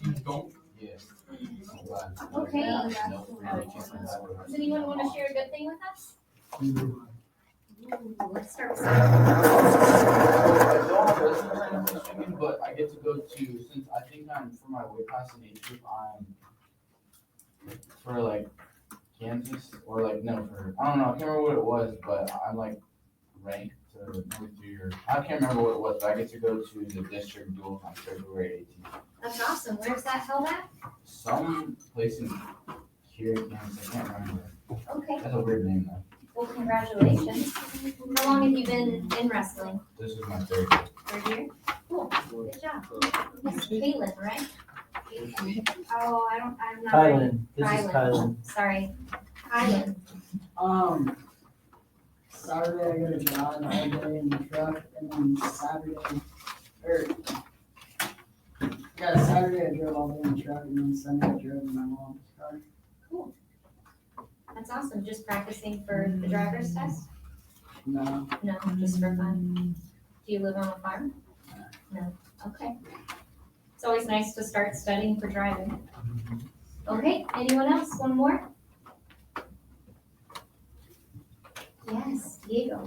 You don't? Yes. Okay. Does anyone want to share a good thing with us? Ooh, let's start with I don't have this weekend, but I get to go to, since I think I'm for my weight class and age group, I'm for like Kansas or like no for I don't know, I can't remember what it was, but I'm like ranked to move to your I can't remember what it was, but I get to go to the district duel on February 18th. That's awesome. Where's that held at? Some place in here in Kansas, I can't remember. Okay. That's a weird name though. Well, congratulations. How long have you been in wrestling? This is my third year. Third year? Cool. Good job. Miss Caitlin, right? Oh, I'm not ready. Kylan, this is Kylan. Sorry. Kylan. Saturday I go to John all day in the truck, and then Saturday I drove all day in the truck, and then Sunday I drove in my mom's car. Cool. That's awesome. Just practicing for the driver's test? No, No, just for fun. Do you live on a farm? No. Okay. It's always nice to start studying for driving. Okay, anyone else? One more? Yes, Diego.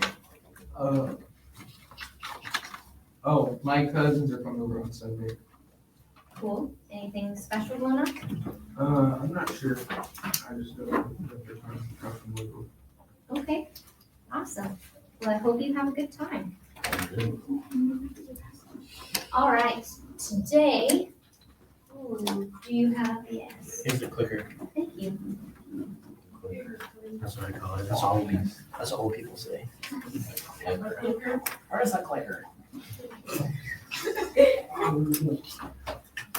Oh, my cousins are coming over on Sunday. Cool. Anything special going on? I'm not sure. I just know that they're trying to come from local. Okay, awesome. Well, I hope you have a good time. All right, today, do you have, yes, Here's the clicker. thank you. That's what I call it. That's what old people say. or is that clicker?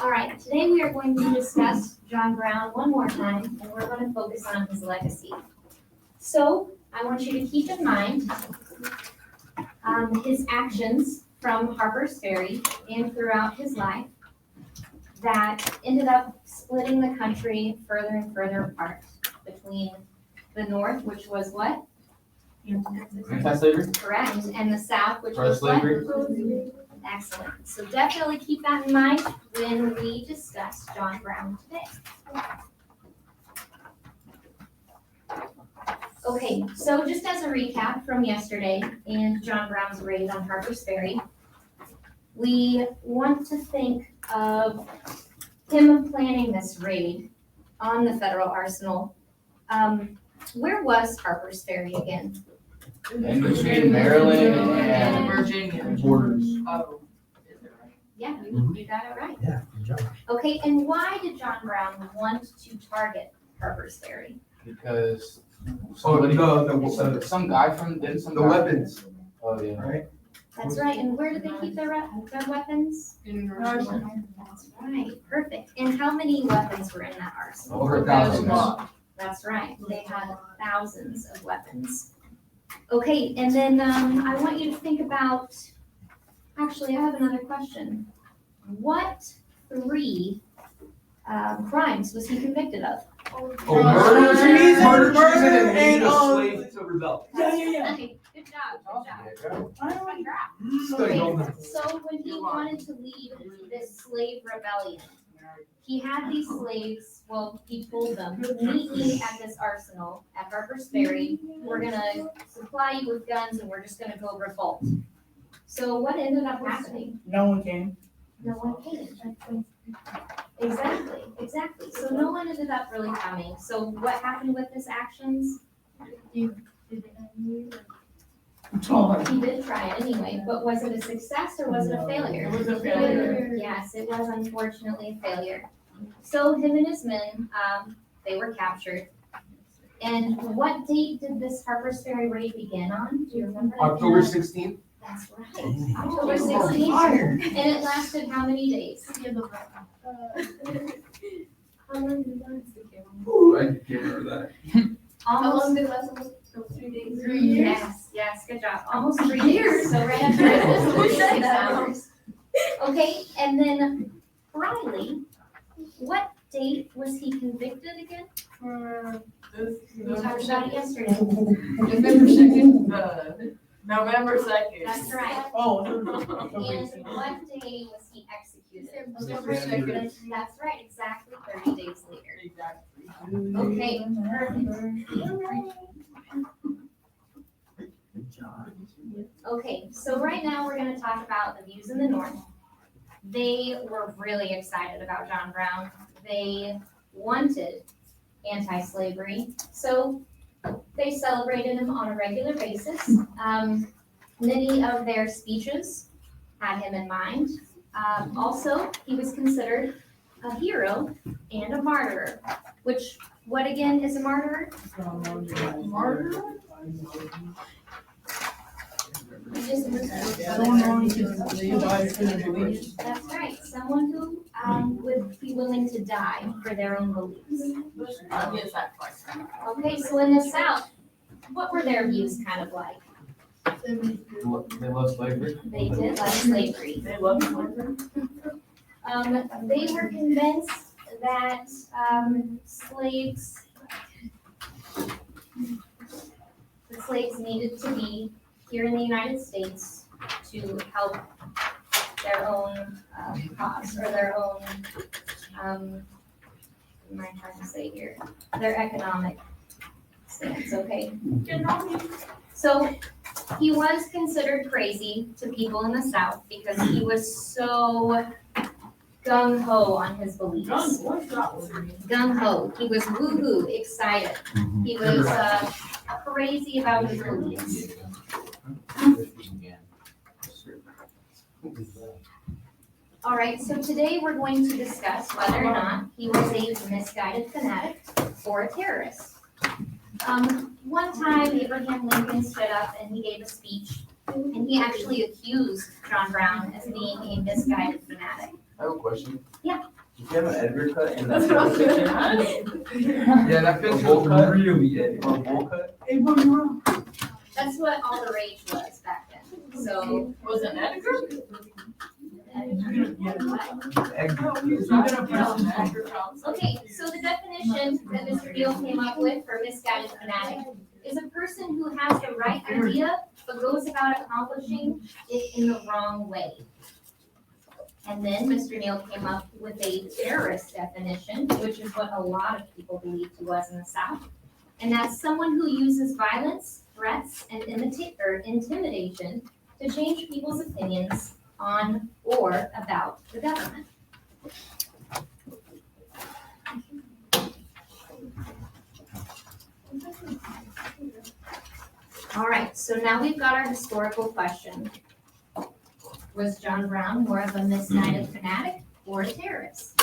All right, today we are going to discuss John Brown one more time, and we're going to focus on his legacy. So I want you to keep in mind his actions from Harper's Ferry and throughout his life that ended up splitting the country further and further apart between the North, which was what? Anti-slavery? Correct, and the South, which Pro was what? slavery? Excellent. So definitely keep that in mind when we discuss John Brown today. Okay, so just as a recap from yesterday and John Brown's raid on Harper's Ferry, we want to think of him planning this raid on the federal arsenal. Where was Harper's Ferry again? In between Maryland and Virginia. borders. Oh. Yeah, you got it right. Yeah, good job. Okay, and why did John Brown want to target Harper's Ferry? Because Oh, somebody, some guy from, didn't some the guy- weapons, Oh, yeah. right? That's right, and where did they keep their weapons? In That's right, perfect. And how many weapons were in that arsenal? Over 1,000. That's right, they had thousands of weapons. Okay, and then I want you to think about, actually, I have another question. What 3 crimes was he convicted of? Oh, murder, treason, and slave to rebel. Yeah. Okay, good job, good job. Study Okay, all that. so when he wanted to lead this slave rebellion, he had these slaves, well, he told them, meet me at this arsenal at Harper's Ferry. We're gonna supply you with guns and we're just gonna go revolt. So what ended up happening? No one came. No one came. Exactly. So no one ended up really coming. So what happened with his actions? He did try it anyway, but was it a success or was it a failure? It was a failure. Yes, it was unfortunately a failure. So him and his men, they were captured. And what date did this Harper's Ferry raid begin on? Do you remember? October 16th. That's right, October 16th. And it lasted how many days? Ooh, I can't remember that. Almost. did it last? 3 days. 3 years. Yes, good job. Almost 3 years. So right after it was Who said 6 that? hours. Okay, and then Riley, what date was he convicted again? We talked about it yesterday. November 2nd. November 2nd. That's right. Oh. And what day was he executed? October 2nd. That's right, exactly 30 days later. Exactly. Okay, okay, so right now we're gonna talk about the views in the north. They were really excited about John Brown. They wanted anti-slavery, so they celebrated him on a regular basis. Many of their speeches had him in mind. Also, he was considered a hero and a martyr, which, what again is a martyr? Martyr? That's right, someone who would be willing to die for their own beliefs. Okay, so in the South, what were their views kind of like? They love slavery. They did love slavery. They love slavery. They were convinced that the slaves needed to be here in the United States to help their own cause or their own, what am I trying to say here? Their economic stance, okay? So he was considered crazy to people in the South because he was so gung-ho on his beliefs. Gung-ho. He was woo-hoo, excited. He was crazy about his beliefs. All right, so today we're going to discuss whether or not he was a misguided fanatic or a terrorist. One time Abraham Lincoln stood up and he gave a speech and he actually accused John Brown as being a misguided fanatic. I have a question. Yeah. Did you have an Edgar cut in that? Yeah, that picture bowl was cut? really Eddie. Or a bowl cut? That's what all the rage was back then. So. Was it Edgar? Okay, so the definition that Mr. Deal came up with for misguided fanatic is a person who has the right idea but goes about accomplishing it in the wrong way. And then Mr. Neal came up with a terrorist definition, which is what a lot of people believed he was in the South. And that's someone who uses violence, threats, and intimidation to change people's opinions on or about the government. All right, so now we've got our historical question. Was John Brown more of a misguided fanatic or a terrorist?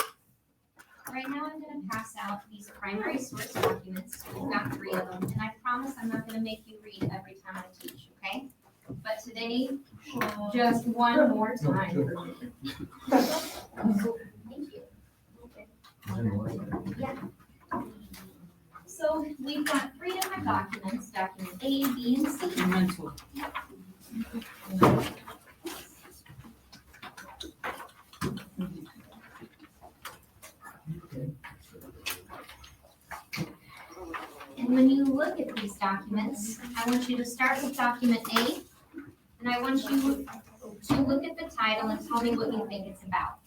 Right now I'm going to pass out these primary source documents. We've got 3 of them, and I promise I'm not going to make you read every time I teach, okay? But today, just one more time for me. Thank you. Yeah. So we've got 3 different documents, document A, B, and C. And when you look at these documents, I want you to start with document A, and I want you to look at the title and tell me what you think it's about.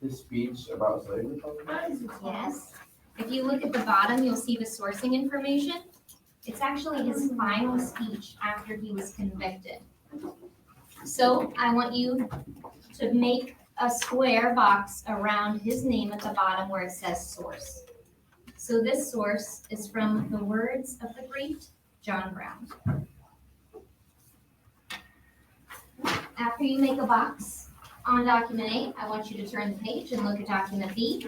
His speech about slavery. Yes. If you look at the bottom, you'll see the sourcing information. It's actually his final speech after he was convicted. So I want you to make a square box around his name at the bottom where it says source. So this source is from the words of the great John Brown. After you make a box on document A, I want you to turn the page and look at document B.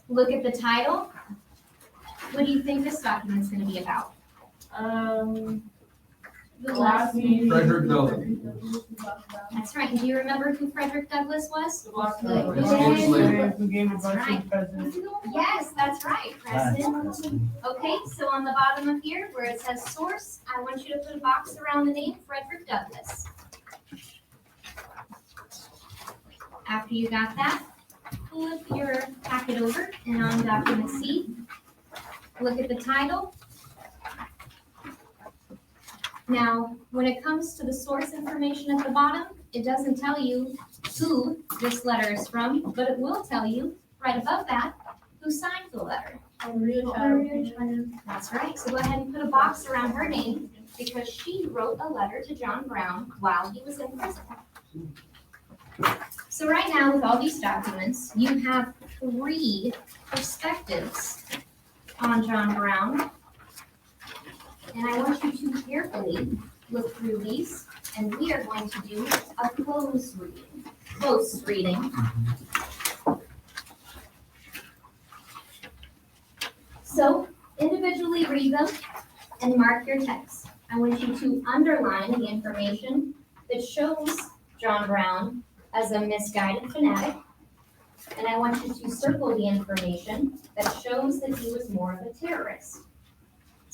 Look at the title. What do you think this document's going to be about? The last meeting. Frederick Douglass. That's right. Do you remember who Frederick Douglass was? Who gave That's advice to right. the president. Yes, that's right, Preston. Okay, so on the bottom of here where it says source, I want you to put a box around the name Frederick Douglass. After you got that, flip your packet over and on document C, look at the title. Now, when it comes to the source information at the bottom, it doesn't tell you who this letter is from, but it will tell you right above that who signed the letter. That's right. So go ahead and put a box around her name because she wrote a letter to John Brown while he was in prison. So right now, with all these documents, you have 3 perspectives on John Brown. And I want you to carefully look through these, and we are going to do a close reading. So individually read them and mark your text. I want you to underline the information that shows John Brown as a misguided fanatic. And I want you to circle the information that shows that he was more of a terrorist.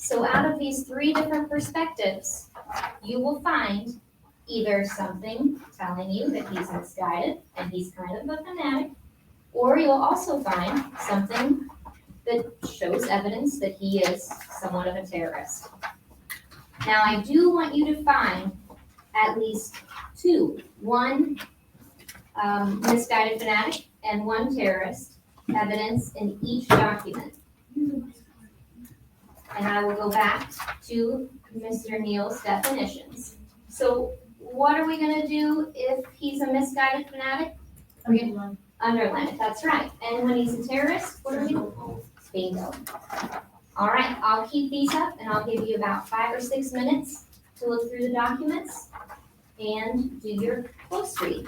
So out of these 3 different perspectives, you will find either something telling you that he's misguided and he's kind of a fanatic, or you'll also find something that shows evidence that he is somewhat of a terrorist. Now, I do want you to find at least 2, one misguided fanatic and 1 terrorist evidence in each document. And I will go back to Mr. Neal's definitions. So what are we gonna do if he's a misguided fanatic? Underline it, that's right. And when he's a terrorist, what are we doing? Bingo. All right, I'll keep these up and I'll give you about 5 or 6 minutes to look through the documents and do your close read.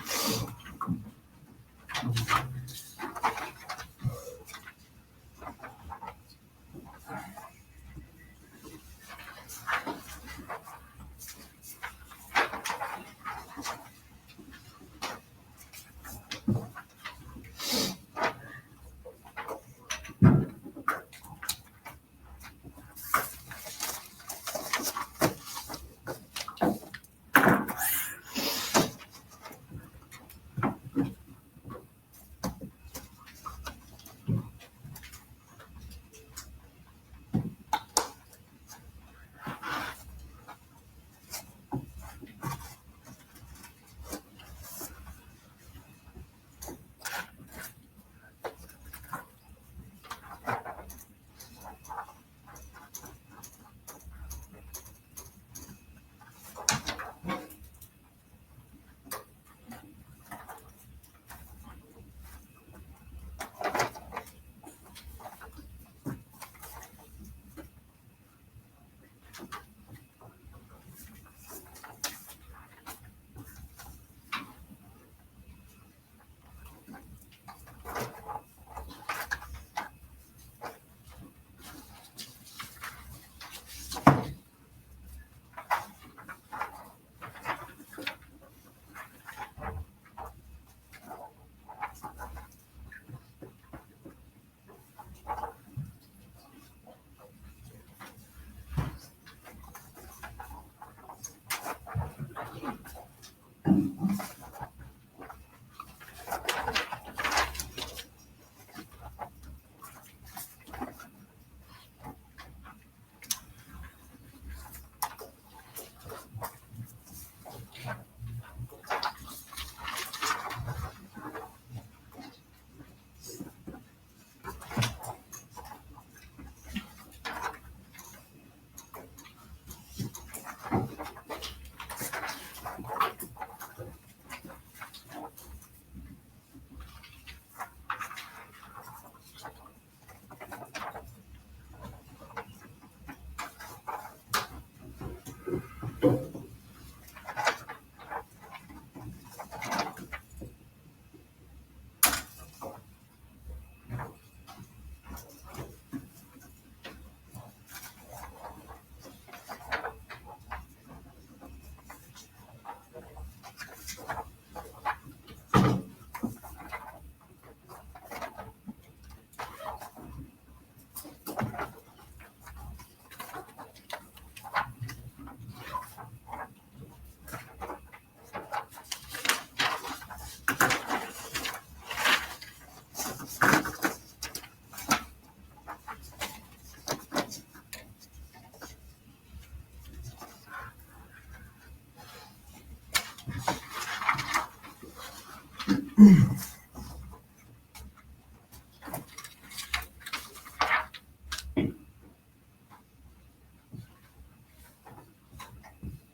Give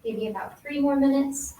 you about 3 more minutes.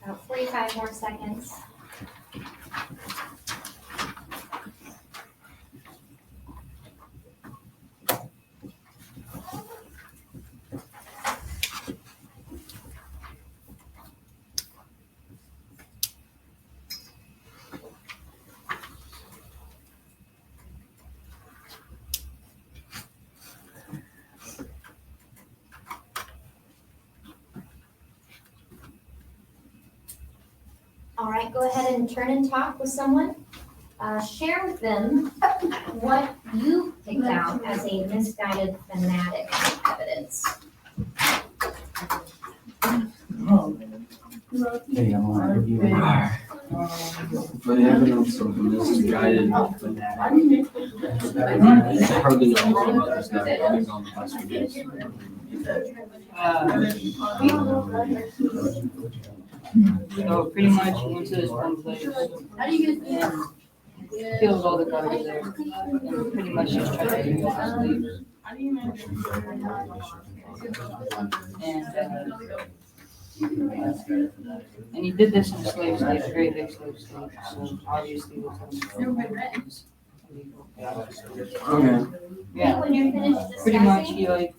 About 45 more seconds. All right, go ahead and turn and talk with someone. Share with them what you picked out as a misguided fanatic evidence. Hey, I'm on review. But evidence of misguided fanatic. I hardly know anything about this guy. I've been gone the past few days. So pretty much he went to this one place and kills all the guys there. And pretty much just tried to do slaves. And he did this in slave states, very big slave states. So obviously this is illegal. Okay. Yeah, When you're finished pretty much discussing, he like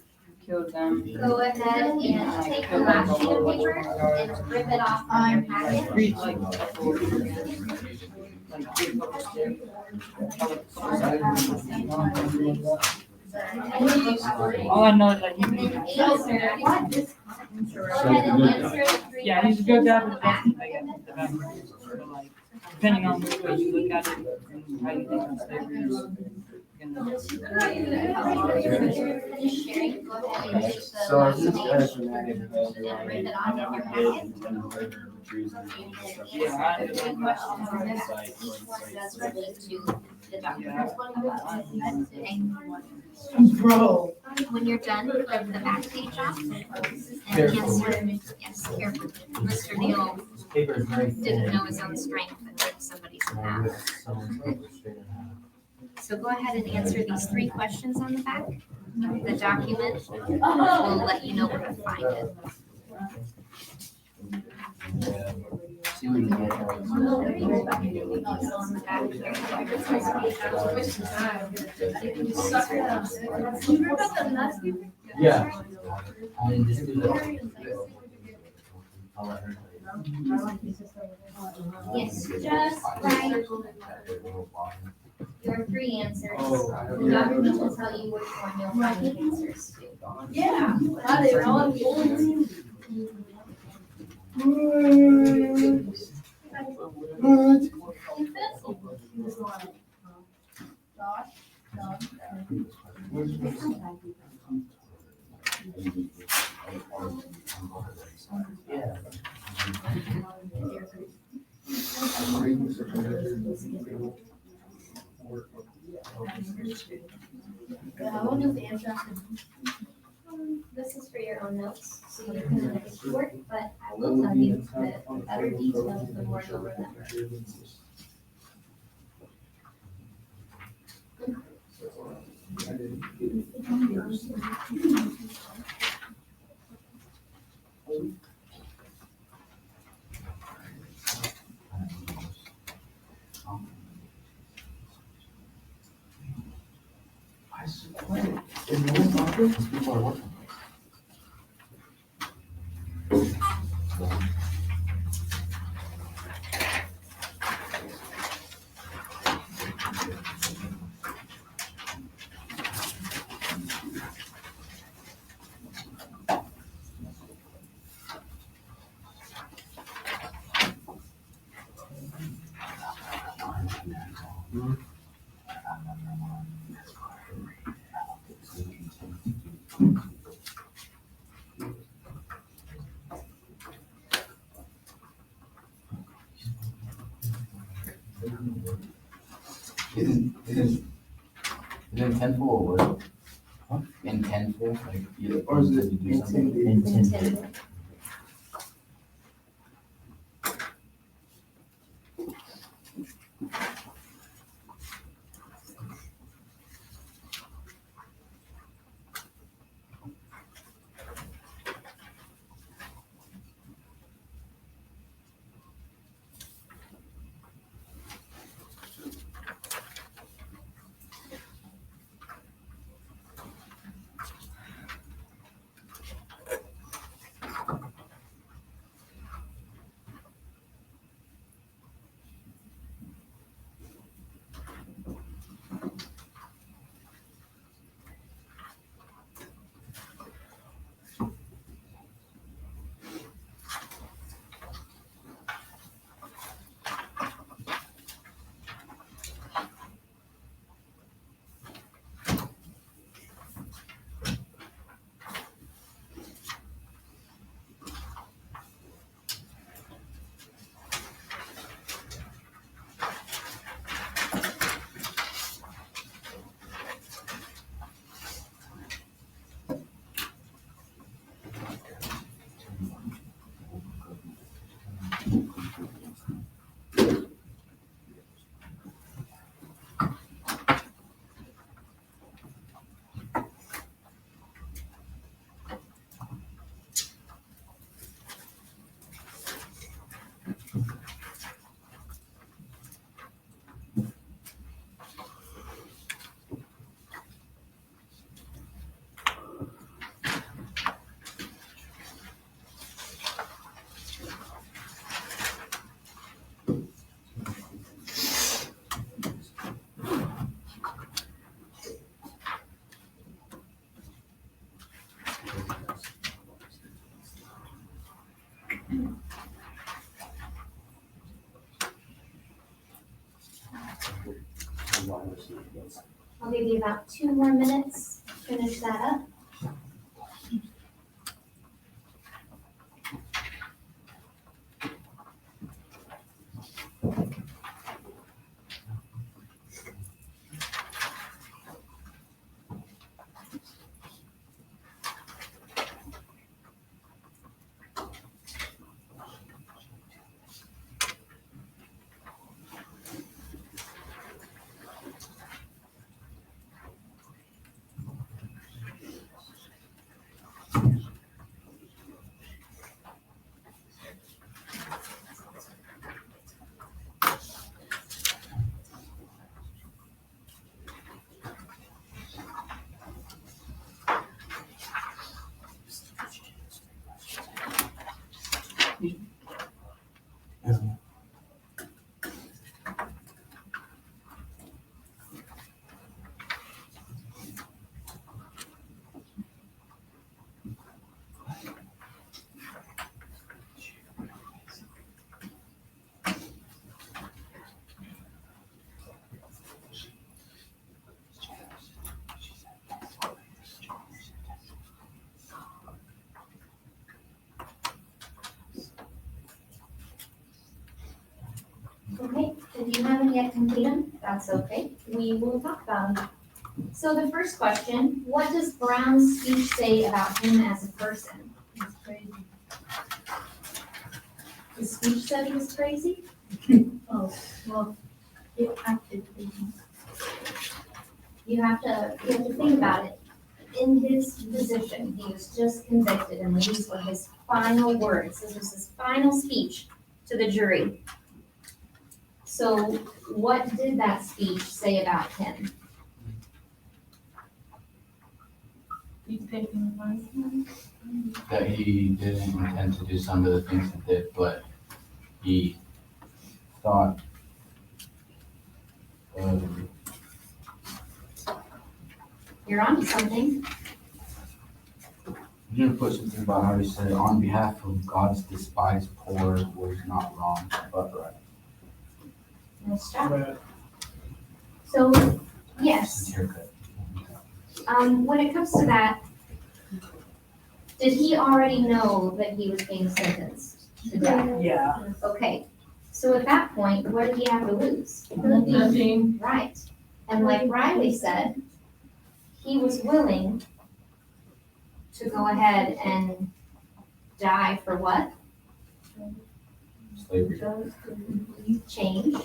killed them. go ahead and take the last sheet of paper and rip it off on your packet. Read like a couple of like big books there. All I know is that he Answer. Go ahead and answer the 3 yeah, he's a good guy, but questions that's on the back. like depending on which way you look at it and how you think of slavery is gonna. Finish sharing, go ahead and take the So last this page guy's fanatic. and rip it off of your packet. Yeah, I Answer the 3 questions on this. Each one does relate to the document. Bro. When you're done, flip the back page off and answer. Yes, carefully. Mr. Neal Paper is very thin. didn't know his own strength and hurt somebody's back. So go ahead and answer these 3 questions on the back. The document will let you know where to find it. See what you get. On the back here. Yeah. I mean, just do that. I'll let her. Yes, just write your 3 answers. The document will tell you which one you'll find the answers to. Yeah, that is all. Yeah. I wonder if the answer. this is for your own notes, so you can make it short, but I will tell you that the better details, the more you'll remember. I swear, in one office, people are working. Isn't intentful a word? Intentful, like you Or is it intend to do something? Intended. I'll give you about 2 more minutes to finish that up. Okay, if you haven't yet completed them, that's okay. We will talk about them. So the first question, what does Brown's speech say about him as a person? It's crazy. His speech said he was crazy? Oh, well, it acted crazy. You have to think about it. In his position, he was just convicted, and these were his final words. This was his final speech to the jury. So what did that speech say about him? He's taking advice. That he didn't intend to do some of the things he did, but he thought, You're onto something. you didn't put something about how he said, on behalf of God's despised poor was not wrong, but right. Nice job. But So, His yes, haircut. when it comes to that, did he already know that he was being sentenced to death? Yeah, Okay, so at that point, what did he have to lose? Nothing. Right. And like Riley said, he was willing to go ahead and die for what? Slavery. Change.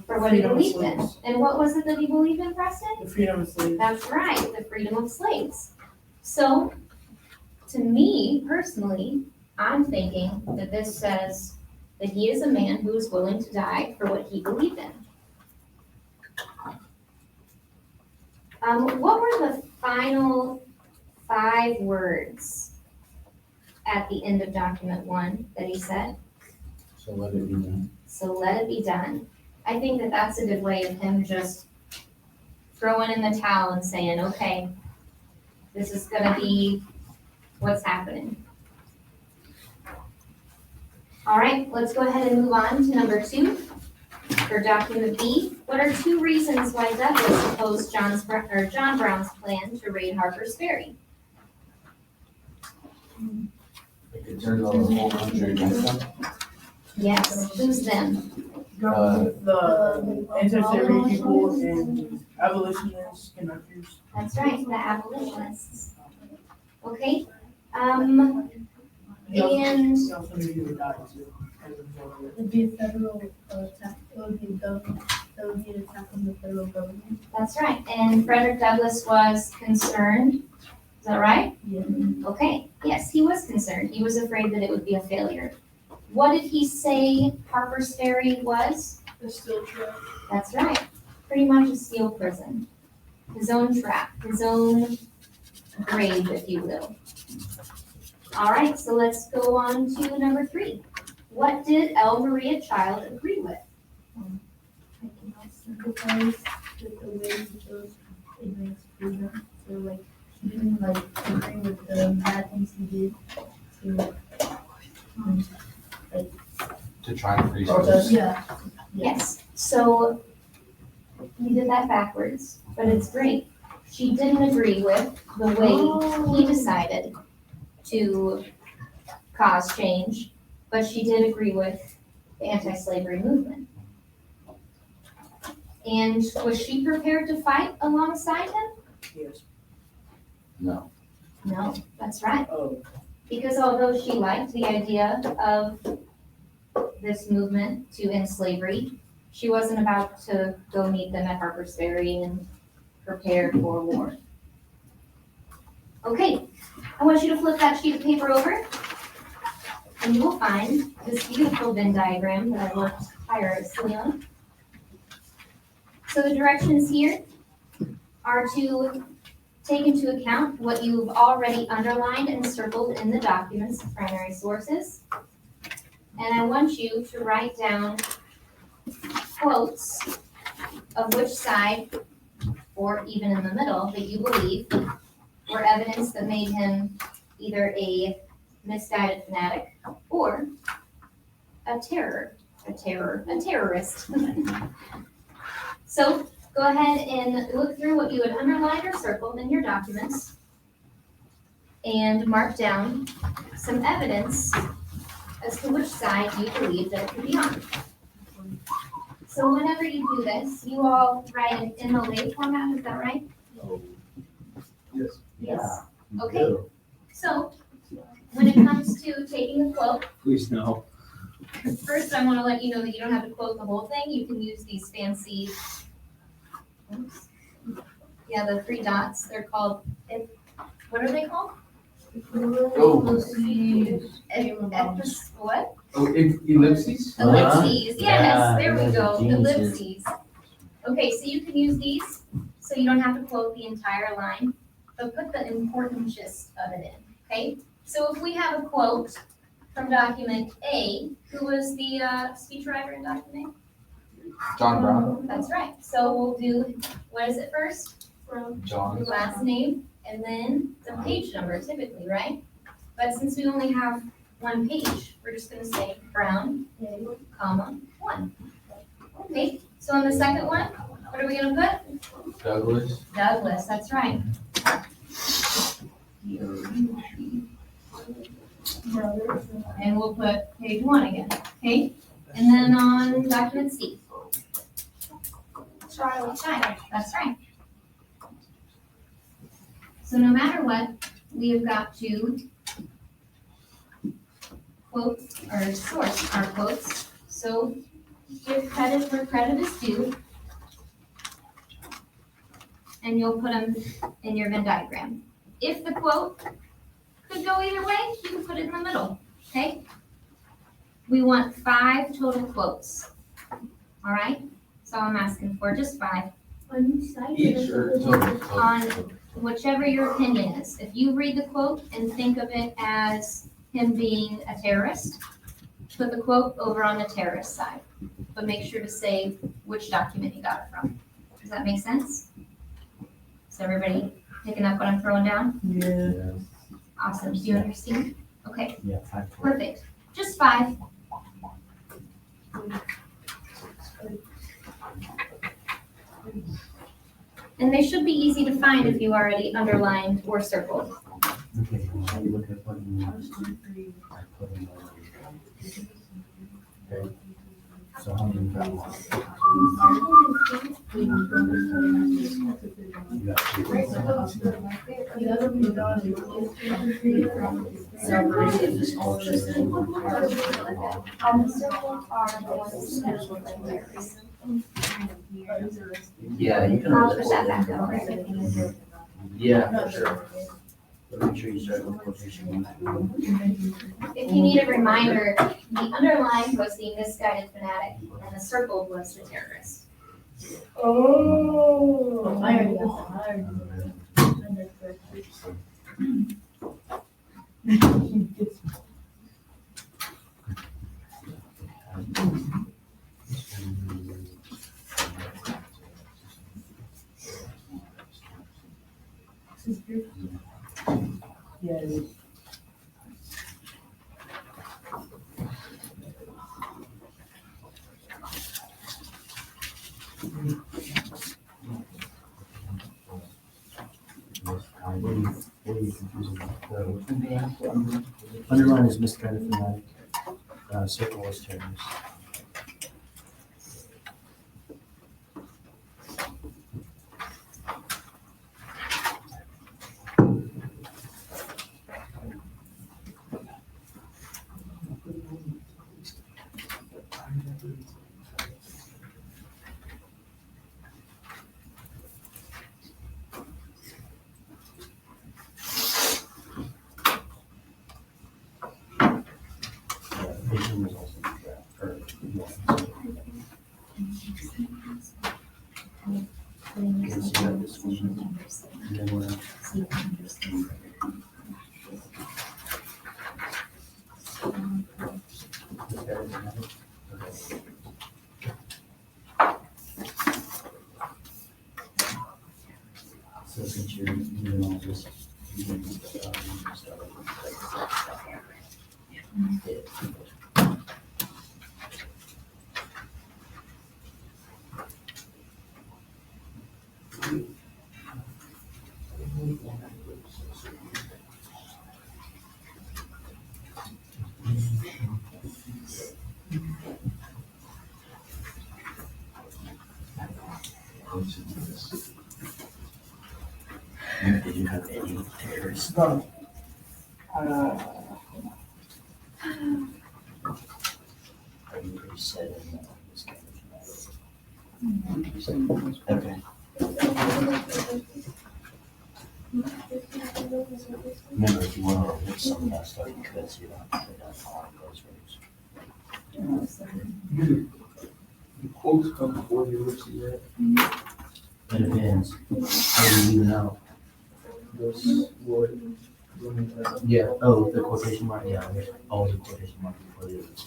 For what he believed in. And what was it that he believed in, Preston? the freedom of slaves. That's right, the freedom of slaves. So, to me personally, I'm thinking that this says that he is a man who is willing to die for what he believed in. What were the final 5 words at the end of document 1 that he said? So let it be done. So let it be done. I think that that's a good way of him just throwing in the towel and saying, okay, this is gonna be what's happening. All right, let's go ahead and move on to number 2 for document B. What are 2 reasons why Douglas opposed John Brown's plan to raid Harper's Ferry? It could turn the whole country against them. Yes, who's them? The anti-slavery people and abolitionists, conductors. That's right, the abolitionists. Okay, and He also knew he would die too. as a result of it. It'd be a federal attack, it would be a government, that would be an attack on the federal government. that's right. And Frederick Douglass was concerned. Is that right? Yeah. Okay, yes, he was concerned. He was afraid that it would be a failure. What did he say Harper's Ferry was? The steel trap. That's right, pretty much a steel prison. His own trap, his own grave, if you will. All right, so let's go on to number 3. What did L. Maria Child agree with? I cannot sympathize with the way he chose advanced freedom. So like, he didn't like agree with the bad things he did to, To try and free Protest. slaves. yeah. Yes, so you did that backwards, but it's great. She didn't agree with the way he decided to cause change, but she did agree with the anti-slavery movement. And was she prepared to fight alongside him? Yes. No. No, that's right. Oh, Because although she liked the idea of this movement to end slavery, she wasn't about to go meet them at Harper's Ferry and prepare for war. Okay, I want you to flip that sheet of paper over, and you will find this beautiful Venn diagram that I worked tirelessly on. So the directions here are to take into account what you've already underlined and circled in the documents of primary sources. And I want you to write down quotes of which side, or even in the middle, that you believe were evidence that made him either a misguided fanatic or a terrorist. So go ahead and look through what you had underlined or circled in your documents and mark down some evidence as to which side you believe that it could be on. So whenever you do this, you all write it in the MLA format, is that right? Yes. Yes. Okay, so when it comes to taking a quote, Please no. first I wanna let you know that you don't have to quote the whole thing, you can use these fancy, oops. Yeah, the three dots, they're called, what are they called? Oh. What? Oh, ellipses? Ellipses, yes, Yeah, there you we guys go, are geniuses. ellipses. Okay, so you can use these, so you don't have to quote the entire line, but put the important gist of it in, okay? So if we have a quote from document A, who was the speechwriter in document John Brown. A? That's right, so we'll do, what is it first? John. Your last name, and then the page number typically, right? But since we only have one page, we're just gonna say Brown, comma, 1. Okay, so on the second one, what are we gonna put? Douglas. Douglas, that's right. And we'll put page 1 again, okay? And then on document C. Charlie, that's right. So no matter what, we have got to quote or source our quotes. So give credit where credit is due. And you'll put them in your Venn diagram. If the quote could go either way, you can put it in the middle, okay? We want 5 total quotes, all right? That's all I'm asking for, just 5. Each or total? On whichever your opinion is. If you read the quote and think of it as him being a terrorist, put the quote over on the terrorist side. But make sure to say which document you got it from. Does that make sense? Is everybody picking up what I'm throwing down? Yeah. Awesome. Do you understand? Okay, Yeah, 5. perfect. Just 5. And they should be easy to find if you already underlined or circled. Okay, now you look at what you I put in the. Okay. So how many you got? You got 2. On the circle are the ones that look like theirs. Yeah, you can. I'll put that back over. Yeah, for sure. But make sure you start with quotation. If you need a reminder, the underlined was the misguided fanatic, and the circled was the terrorist. Oh. I already got that. What are you confusing about? Underline is misguided fanatic. Circle is terrorist. Vision is also and then what else? Misguided fanatic. Okay. So since you're doing all this, you can start. Did you have any terrorists? Are you pretty set in this kind of? Okay. Remember, if you want to omit some of that stuff, you could, so you don't have to put that on those rates. The quotes come before the university, right? It depends. How do you even out? This would. Yeah. Oh, the quotation mark, yeah, there's always a quotation mark before the. You're right.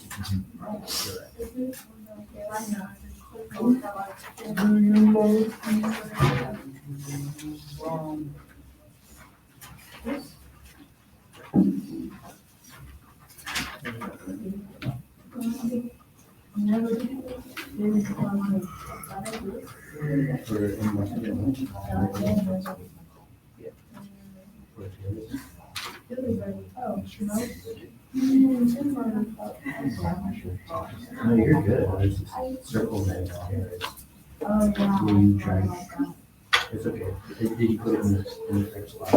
No, you're good. I was just circle that here. Were you trying? It's okay. Did you put it in the correct spot?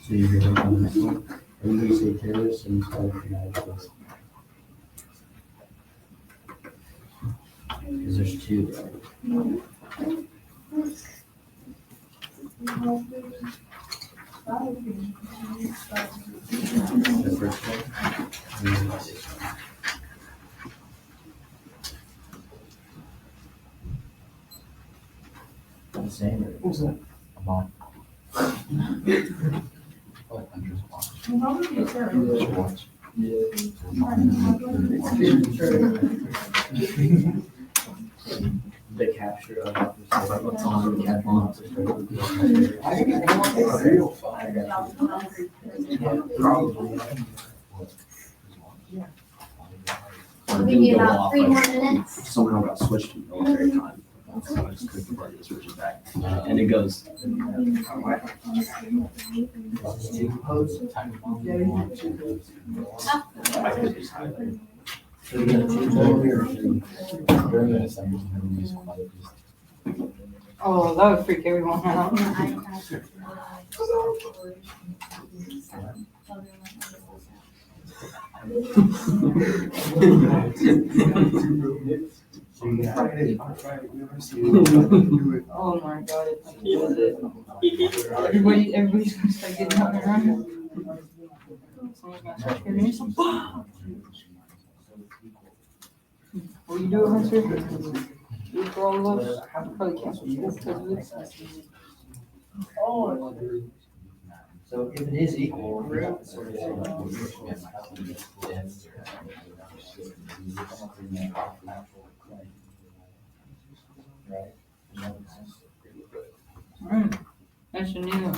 So you're going on this one? Everybody say terrorists and start with United States. Because there's two, right? The first one. And then the sixth one. The same or? What's that? I'm on. The capture of what's on the Probably. I'll give you about 3 more minutes. Somehow got switched to military time. So I just clicked the button to switch it back. And it goes. I could just highlight. So you got two more or three? Oh, that would freak everyone out. Oh my god, everybody's gonna start getting out and running. Someone's gonna start hearing some. What do you do, Hunter? You for all of us? Probably cancel school because of it. So if it is equal. Alright, that's a new.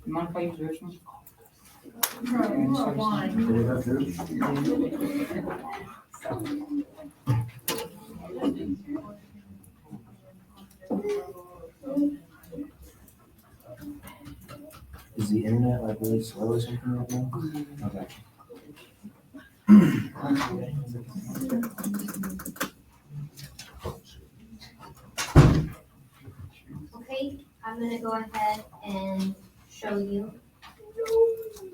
You mind if I use this one? Is the internet like really slow or something right now? Okay. Okay, I'm gonna go ahead and show you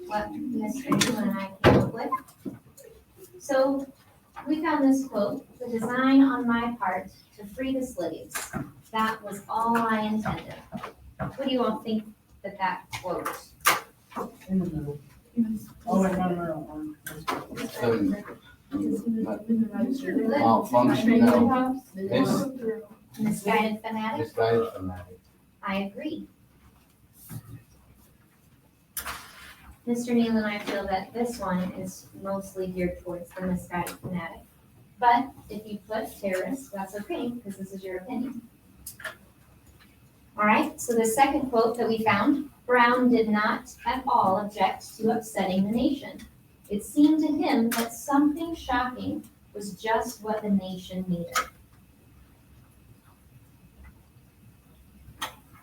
what Mr. Newman and I came up with. So we found this quote: "The design on my part to free the slaves. That was all I intended." What do you all think that quote? In the middle. Oh, wait, no. Malfunction, no. Misguided fanatic? Misguided fanatic. I agree. Mr. Neal and I feel that this one is mostly geared towards the misguided fanatic. But if you put terrorist, that's okay, because this is your opinion. All right, so the second quote that we found: "Brown did not at all object to upsetting the nation. It seemed to him that something shocking was just what the nation needed."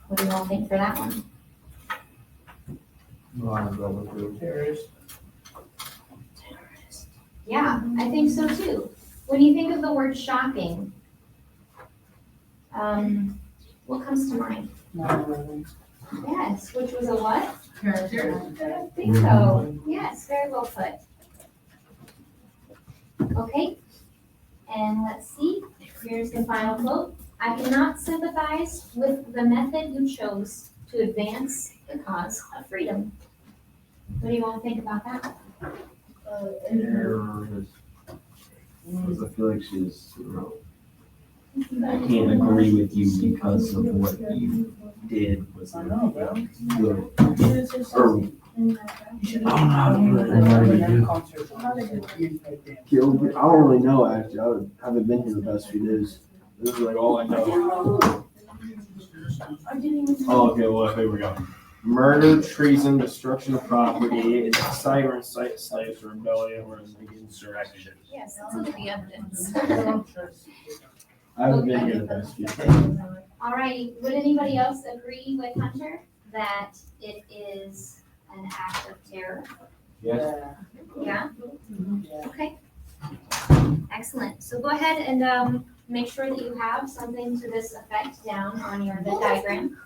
What do you all think for that one? Yeah, I think so too. When you think of the word shocking, what comes to mind? Yes, which was a what? Bingo. Yes, very well put. Okay, and let's see, here's the final quote. I cannot sympathize with the method you chose to advance the cause of freedom. What do you all think about that? Because I feel like she's, I can't agree with you because of what you did was good. Or, I don't really know actually. I haven't been here the past few days. This is like all I know. Oh, okay, well, here we go. Murder, treason, destruction of property, incite or incite slaves to rebellion or insurrection. Yes, that's the evidence. I haven't been here the past few days. All right, would anybody else agree with Hunter that it is an act of terror? Yes. Yeah? Okay. Excellent. So go ahead and make sure that you have something to this effect down on your Venn diagram.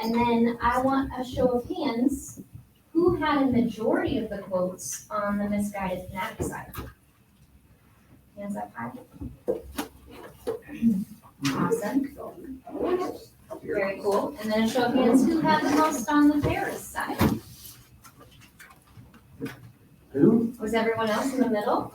And then I want a show of hands. Who had a majority of the quotes on the misguided fanatic side? Hands up high. Awesome. Very cool. And then a show of hands, who had the most on the terrorist side? Who? Was everyone else in the middle?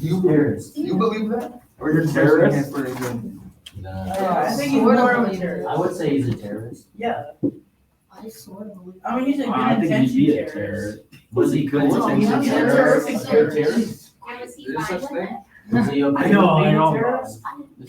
You believe that? Or you're Terrorist? I think he's more of a terrorist. I would say he's a terrorist. Yeah. I sort of believe. I mean, he's a I good think he'd be a intention terrorist. Was he good? Good He's intention a terrorist. terrorist. And was he Is fine such with thing? it? Was he okay? I know, with I being a know. terrorist?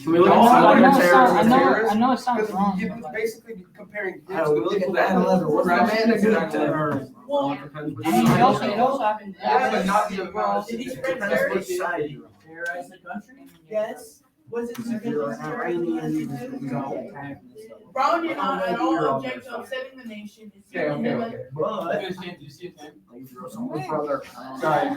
Can we look I at know, some I other know, terrorists? I know it sounds Because wrong. you but- basically comparing I don't know, groups look of at people that. that What's romantic good and terrorist? Well, I mean, it also happened. Yeah, but not the amount. Did he spread Depends terror? which side you're on. Terrorize the country? yes. Was it If you're significant Iranian, terrorism? you don't attack and stuff. Brown did not at all object to upsetting the nation. But if you're someone's brother, sorry,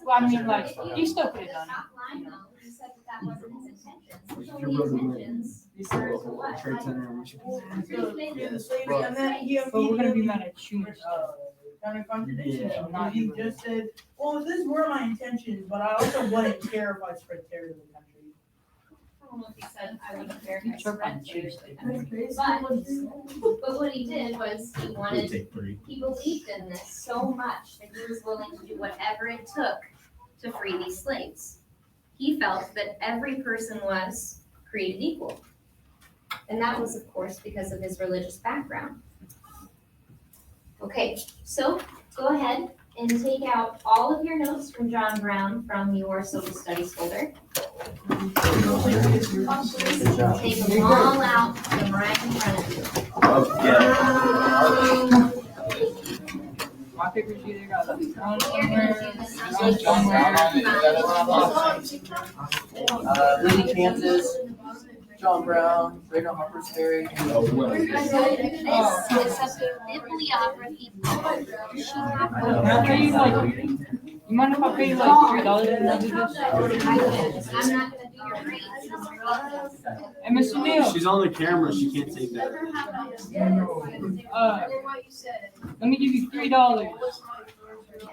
Well, I mean, like, he still could have done Top line though, he said that wasn't his intentions. So Your the brother intentions were to World what? Trade Center, we should. Yeah, the slavery, and then he it. But we're gonna be immediately, mad at Schumer. kind of contradiction. Yeah. He just said, well, this were my intentions, but I also wouldn't care if I spread terror to the country. I don't know if he said I wouldn't care if He I took spread on terror to the Tuesday. country. But what he did was he wanted, Take three. he believed in this so much that he was willing to do whatever it took to free these slaves. He felt that every person was created equal. And that was, of course, because of his religious background. Okay, so go ahead and take out all of your notes from John Brown from your social studies folder. Take them all out, put them right in front of you. My papers either got left thrown You're gonna somewhere. do this. Thrown somewhere. Lady Kansas, John Brown, Rayna Harper's Ferry. This is a bibliography. She had Can I pay you like, you mind if I pay you like $3 and I do this? I'm not gonna do your grades. Hey, Mr. Neal, She's on the camera, she can't take that. let me give you $3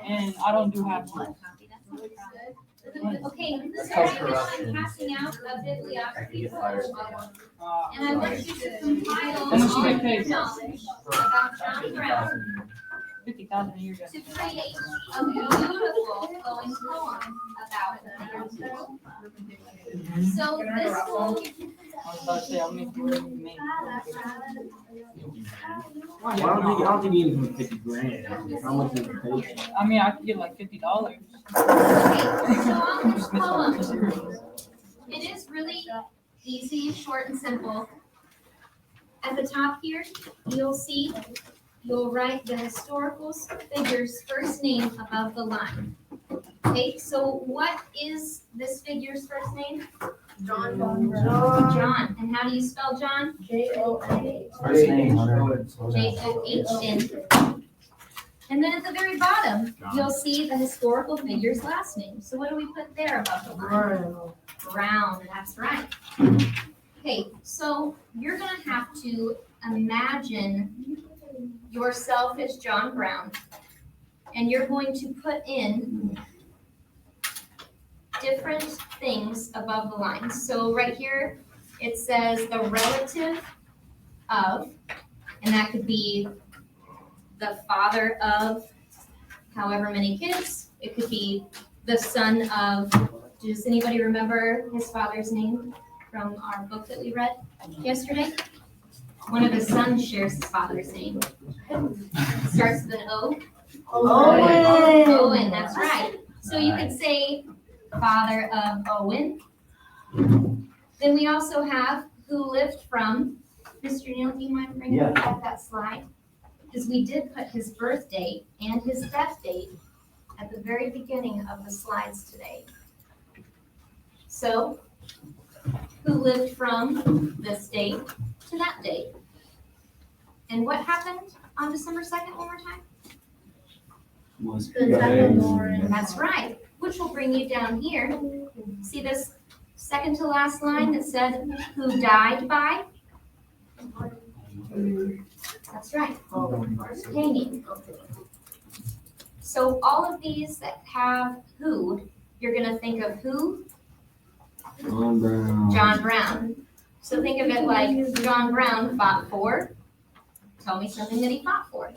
and I don't do half. Okay, That's so called I'm corruption. passing out a bibliography. You get fired. And I want you to compile How much you all get paid? your knowledge about John Brown 50,000 a year. to create a beautiful flowing poem about him. So this will, I was about to say, I'll make you whatever you make. I don't think you need 50 grand. How much is the pay? I mean, I could get like $50. okay, so on this poem, it is really easy, short and simple. At the top here, you'll write the historical figure's first name above the line. Okay, so what is this figure's first name? John. John. And how do you spell John? J-O-N. First name, Hunter. J-O-H-N. And then at the very bottom, you'll see the historical figure's last name. So what do we put there above the line? Brown, that's right. Okay, so you're gonna have to imagine yourself as John Brown. And you're going to put in different things above the line. So right here, it says the relative of, and that could be the father of however many kids. It could be the son of, does anybody remember his father's name from our book that we read yesterday? One of his sons shares his father's name. Starts with an O. Owen, that's right. So you could say father of Owen. Then we also have who lived from. Mr. Neal, do you mind bringing up that slide? Because we did put his birth date and his death date at the very beginning of the slides today. So, who lived from this date to that date? And what happened on December 2nd, one more time? That's right, which will bring you down here. See this second to last line that said who died by? That's right, hanging. So all of these that have who, you're gonna think of who? John Brown. John Brown. So think of it like John Brown fought for. Tell me something that he fought for.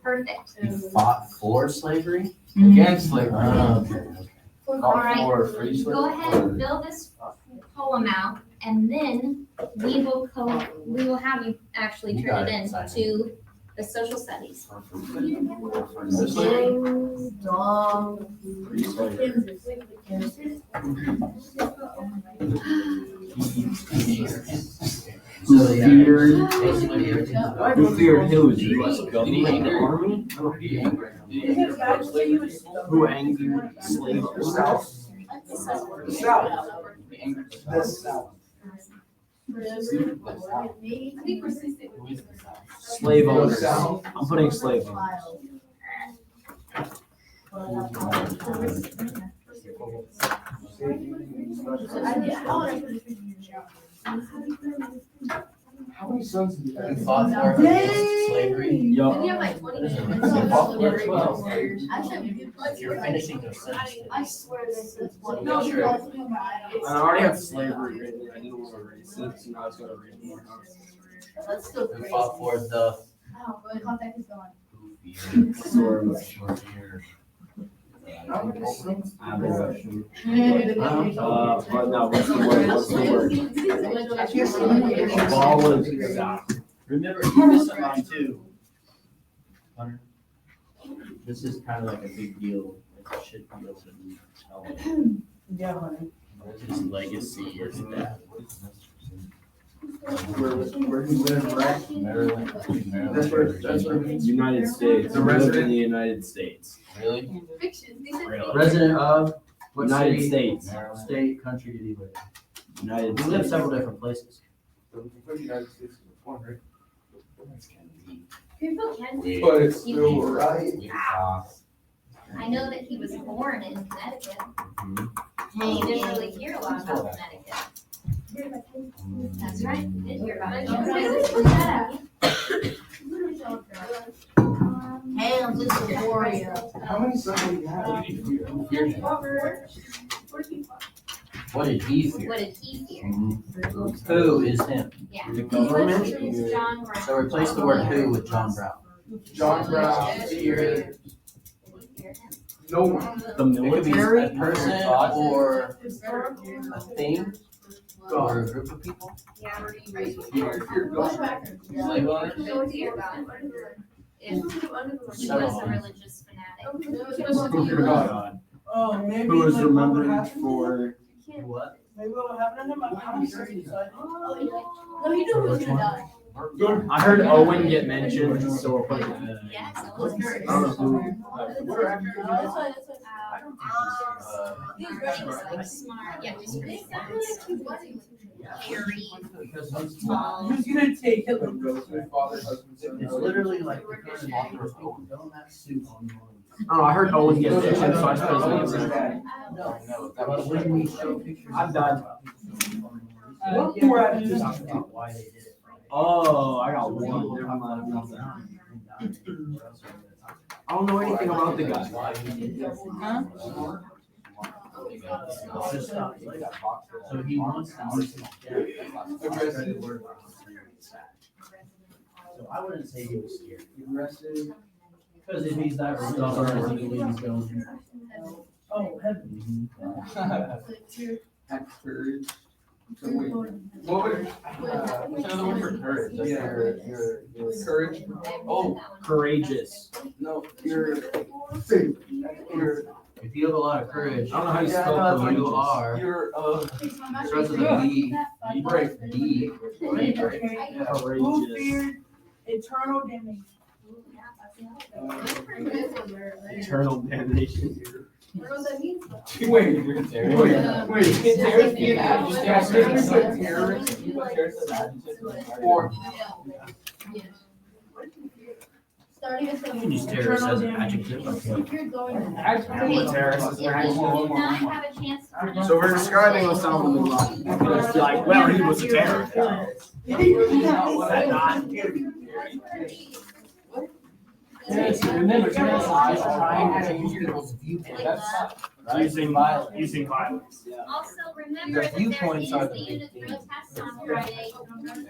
Perfect. He fought for slavery? Against slavery. Okay. All right. For free slavery. Go ahead and fill this poem out, and then we will have you actually You turn got it it, in sign it. to the social studies. So, yeah. Feared, Basically, everything. who feared who? Was the US government, Did he the army? Who angered slave owners? Slave owners. I'm putting slave owners. How many sons did you have? He fought for against slavery. Yup. We have like 20 That doesn't minutes. make sense. Well, Actually, If you're finishing those sentences. I swear this is one. No, sure. I already have slavery written. I didn't want to erase it, so now I was gonna read more. That's still Who crazy. fought for the. Oh, but the contact is gone. Who feared. Sword. Who feared. How many sons? Abolition. But now, what's the word? What's the word? Abolition. Remember, you missed a line too. Hunter. This is kind of like a big deal. It should be able to tell. Yeah, honey. His legacy is that. Where he lives, right? Maryland. That's where. United States. The He lived resident- in the United States. Really? Fiction. These are Really? Resident of what United city? States. Maryland. State, country did he live in? United He lived States. several different places. The United States is one, right? People can. But it's still right. I know that he was born in Connecticut. Mm-hmm. You didn't really hear a lot about Connecticut. That's right, you did hear about it. Hams, this is Warrior. How many sons did you have? Who feared him? What did he fear? What did he fear? Who is him? Yeah. The government? It's John Brown. So replace the word who with John Brown. John Brown, feared no one. The It could be military? a person or a thing or a group of people. Feared God. Slave owners? Who would hear about it? If he was a religious fanatic. Fear God. Oh, maybe. Who is like, remembered what happened? for, What? Maybe what happened to him, I'm curious. Oh, yeah. No, you knew he was gonna die. we're- I heard Owen get mentioned, so we'll put it. Yes. I don't know who. He was ready, smart, yeah, just really Harry, tall. Who's gonna take it? It's literally like the kind of author of Owen, don't have suits on. I don't know, I heard Owen get mentioned, so I suppose it's. But when we show pictures. I'm done. What more I Just just- talk about why they did it. Oh, I got one. Never mind. I don't know anything about the guy. Huh? So he wants to use his death. So I wouldn't say he was scared. Aggressive. Because if he's that stubborn, he's going. Oh, heaven. Have courage. So wait, what would, What's another word for courage? Like Yeah. your courage? Oh, Courageous. No, you're. If you have a lot of courage. I don't know how you Yeah, spell no, courageous. You are. You're, starts with a B. Right, D. Right, right? Yeah. Who Courageous. feared eternal damnation? Eternal damnation. Wait, Wait, terrorist being terrorist. terrorist. Or, Starting at You can use terrorist as an adjective. If you're going. Okay, Terrorist if is you an do not have a chance to. So we're describing Osama bin Laden. We're just like, well, he was a terrorist. Was that not? Yes, remember, terrorist is just trying to change people's viewpoints. Using violence. Also, remember that there viewpoints is are the the unit big 3 thing. test on Friday.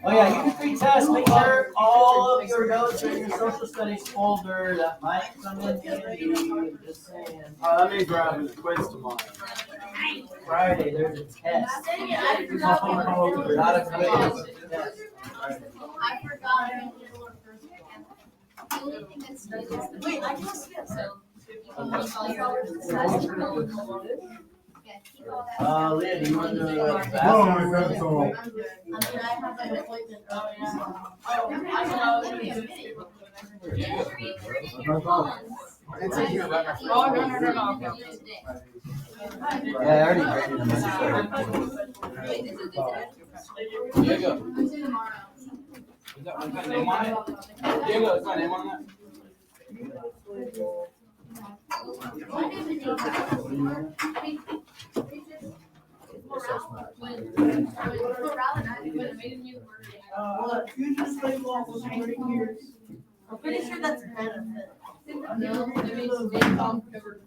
Oh yeah, Unit 3 test, make sure all of your notes are in your social studies folder, that might come in handy, just saying. That means we're having a quiz tomorrow. Friday, there's a test. Not a quiz. I forgot. The only thing that's new is the. Wait, I just, so. You can keep all your. Yeah, keep all that. Leah, do you want to? I mean, I have an appointment. Oh, It's in here, right? Oh, no. Yeah, I already graded them. Diego. Is that name on it? Diego, is that name on that? Fugitive slave law was 40 years. I'm pretty sure that's benefit. No, it means they don't cover